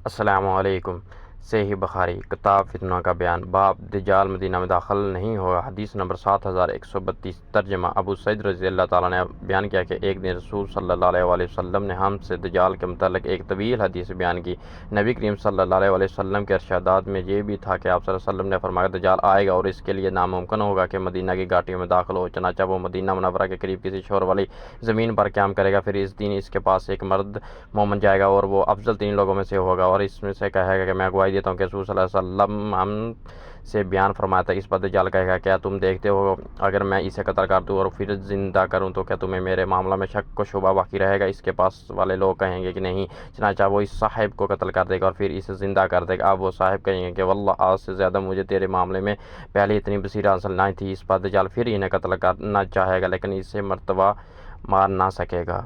السلام علیکم۔ صحیح بخاری کتاب فتنہ کا بیان، باب دجال مدینہ میں داخل نہیں ہوگا۔ حدیث نمبر 7132۔ ترجمہ۔ ابو سعید رضی اللہ تعالیٰ نے بیان کیا کہ ایک دن رسول صلی اللہ علیہ وآلہ وسلم نے ہم سے دجال کے متعلق ایک طویل حدیث بیان کی۔ نبی کریم صلی اللہ علیہ وآلہ وسلم کے ارشادات میں یہ بھی تھا کہ آپ صلی اللہ علیہ وسلم نے فرمایا دجال آئے گا اور اس کے لیے ناممکن ہوگا کہ مدینہ کی گھاٹیوں میں داخل ہو، چنانچہ وہ مدینہ منورہ کے قریب کسی شور والی زمین پر قیام کرے گا۔ پھر اس دن اس کے پاس ایک مرد مومن جائے گا اور وہ افضل ترین لوگوں میں سے ہوگا اور اس میں سے کہے گا کہ میں گواہی دیتا ہوں کہ رسول صلی اللہ علیہ وسلم ہم سے بیان فرمایا تھا۔ اس پر دجال کہے گا کیا تم دیکھتے ہو اگر میں اسے قتل کر دوں اور پھر زندہ کروں تو کیا تمہیں میرے معاملہ میں شک و شبہ باقی رہے گا؟ اس کے پاس والے لوگ کہیں گے کہ نہیں، چنانچہ وہ اس صاحب کو قتل کر دے گا اور پھر اسے زندہ کر دے گا۔ اب وہ صاحب کہیں گے کہ واللہ آج سے زیادہ مجھے تیرے معاملے میں پہلے اتنی بصیرت حاصل نہ تھی۔ اس پر دجال پھر انہیں قتل کرنا چاہے گا لیکن اسے مرتبہ مار نہ سکے گا۔